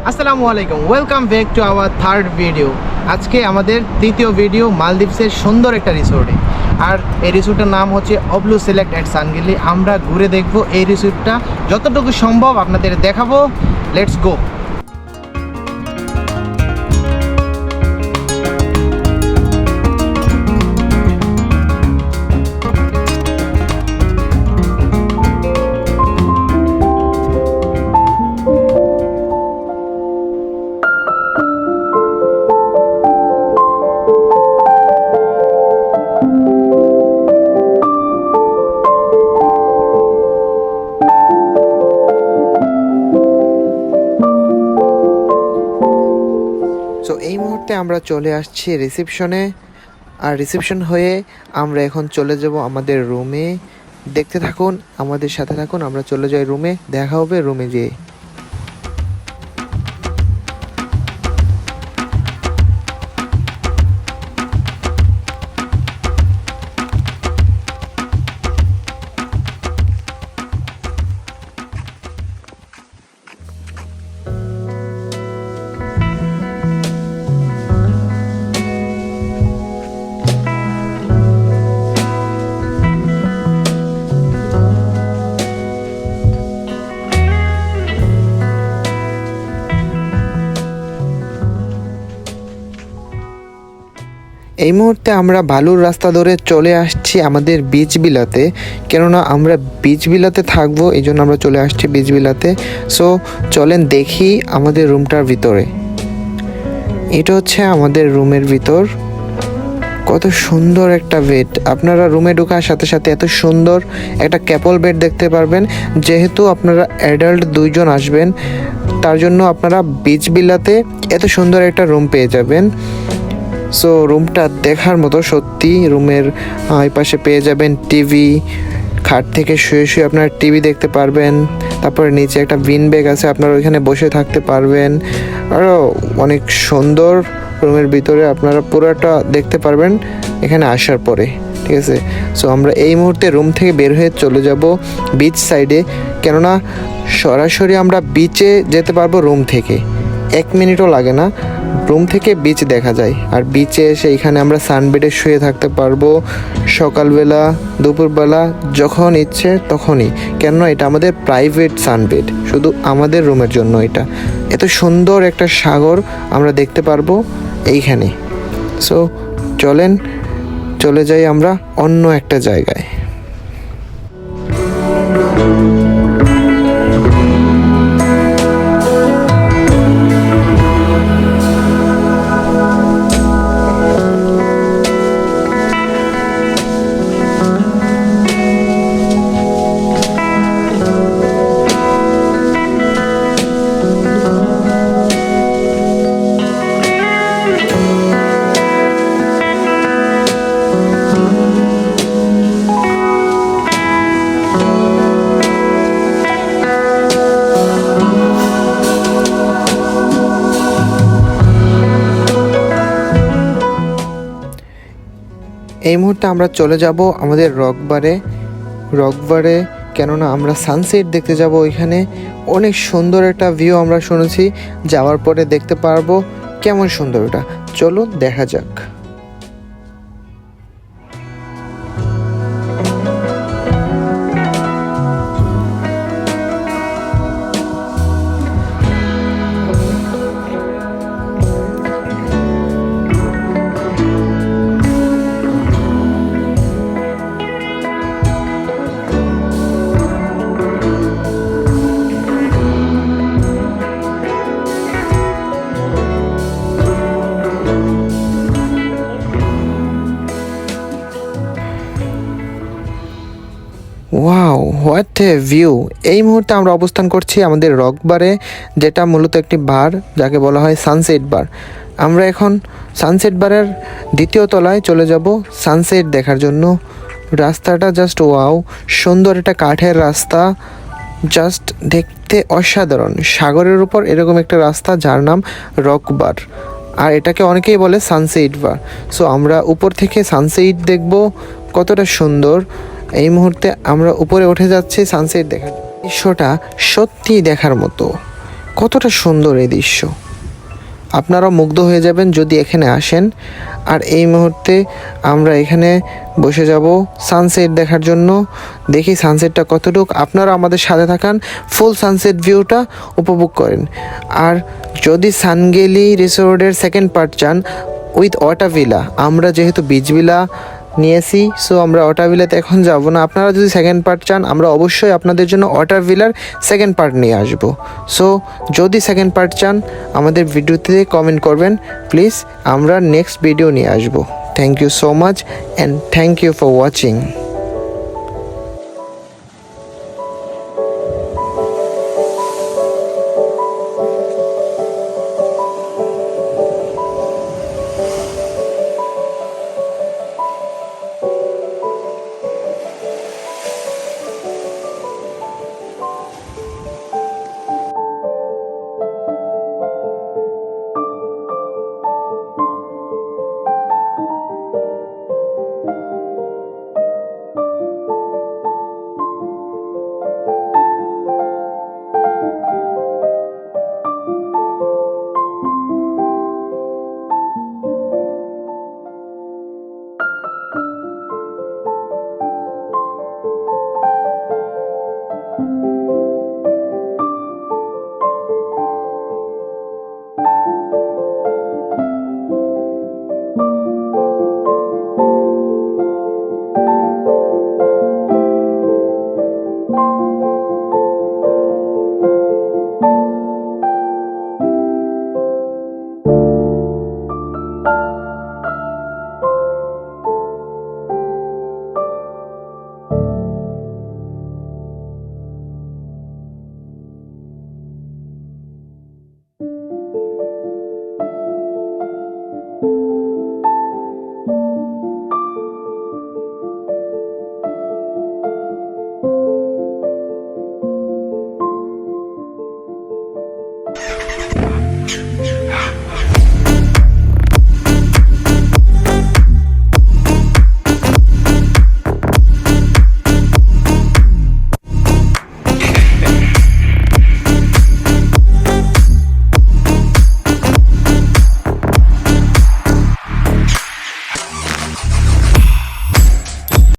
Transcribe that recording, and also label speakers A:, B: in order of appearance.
A: আসসালামু আলাইকুম, welcome back to our third video. আজকে আমাদের তৃতীয় ভিডিও মালদ্বীপসের সুন্দর একটা রিসোর্টে। আর এই রিসোর্টের নাম হচ্ছে অবলু সিলেক্ট অ্যাট সানগিলি। আমরা ঘুরে দেখব এই রিসোর্টটা, যতটুকু সম্ভব আপনাদের দেখাবো। Let's go. সো এই মুহূর্তে আমরা চলে আসছি রিসেপশনে। আর রিসেপশন হয়ে আমরা এখন চলে যাব আমাদের রুমে। দেখতে থাকুন, আমাদের সাথে থাকুন, আমরা চলে যাই রুমে। দেখা হবে রুমে যেয়ে। এই মুহূর্তে আমরা বালুর রাস্তা ধরে চলে আসছি আমাদের বিচ বিলাতে, কেননা আমরা বিচ বিলাতে থাকবো, এই জন্য আমরা চলে আসছি বিচ বিলাতে। সো চলেন দেখি আমাদের রুমটার ভিতরে। এটা হচ্ছে আমাদের রুমের ভিতর। কত সুন্দর একটা বেড। আপনারা রুমে ঢোকার সাথে সাথে এত সুন্দর একটা ক্যাপল বেড দেখতে পারবেন। যেহেতু আপনারা অ্যাডাল্ট 2 জন আসবেন, তার জন্য আপনারা বিচ বিলাতে এত সুন্দর একটা রুম পেয়ে যাবেন। সো রুমটা দেখার মতো সত্যি। রুমের এই পাশে পেয়ে যাবেন টিভি। খাট থেকে শুয়ে শুয়ে আপনারা টিভি দেখতে পারবেন। তারপরে নিচে একটা বিন ব্যাগ আছে, আপনারা ওইখানে বসে থাকতে পারবেন। আরও অনেক সুন্দর রুমের ভিতরে আপনারা পুরোটা দেখতে পারবেন এখানে আসার পরে, ঠিক আছে। সো আমরা এই মুহূর্তে রুম থেকে বের হয়ে চলে যাব বিচ সাইডে, কেননা সরাসরি আমরা বিচে যেতে পারবো রুম থেকে। 1 মিনিটও লাগে না, রুম থেকে বিচ দেখা যায়। আর বিচে এসে এখানে আমরা সানবেডে শুয়ে থাকতে পারবো সকালবেলা, দুপুরবেলা, যখন ইচ্ছে তখনই। কেননা এটা আমাদের প্রাইভেট সানবেড, শুধু আমাদের রুমের জন্য। এটা এত সুন্দর একটা সাগর আমরা দেখতে পারবো এইখানে। সো চলেন চলে যাই আমরা অন্য একটা জায়গায়। এই মুহূর্তে আমরা চলে যাব আমাদের রকবারে, কেননা আমরা সানসেট দেখতে যাব ওইখানে। অনেক সুন্দর একটা ভিউ আমরা শুনেছি, যাওয়ার পরে দেখতে পারবো কেমন সুন্দর ওটা। চলো দেখা যাক। Wow, what a view. এই মুহূর্তে আমরা অবস্থান করছি আমাদের রকবারে, যেটা মূলত একটি বার, যাকে বলা হয় সানসেট বার। আমরা এখন সানসেট বারের 2য় তলায় চলে যাব সানসেট দেখার জন্য। রাস্তাটা জাস্ট ওয়াও, সুন্দর একটা কাঠের রাস্তা, জাস্ট দেখতে অসাধারণ। সাগরের উপর এরকম একটা রাস্তা, যার নাম রকবার। আর এটাকে অনেকেই বলে সানসেট বার। সো আমরা উপর থেকে সানসেট দেখব, কতটা সুন্দর। এই মুহূর্তে আমরা উপরে উঠে যাচ্ছি সানসেট দেখার। দৃশ্যটা সত্যি দেখার মতো, কতটা সুন্দর এই দৃশ্য, আপনারাও মুগ্ধ হয়ে যাবেন যদি এখানে আসেন। আর এই মুহূর্তে আমরা এখানে বসে যাব সানসেট দেখার জন্য। দেখি সানসেটটা কতটুকু, আপনারা আমাদের সাথে থাকান, ফুল সানসেট ভিউটা উপভোগ করেন। আর যদি সানগেলি রিসোর্টের সেকেন্ড পার্ট চান উইথ ওয়াটার ভিলা, আমরা যেহেতু বিচ ভিলা নিয়েছি, সো আমরা ওয়াটার ভিলাতে এখন যাব না। আপনারা যদি সেকেন্ড পার্ট চান, আমরা অবশ্যই আপনাদের জন্য ওয়াটার ভিলার সেকেন্ড পার্ট নিয়ে আসব। সো যদি সেকেন্ড পার্ট চান আমাদের ভিডিওতে কমেন্ট করবেন প্লিজ, আমরা নেক্সট ভিডিও নিয়ে আসব। Thank you so much and thank you for watching.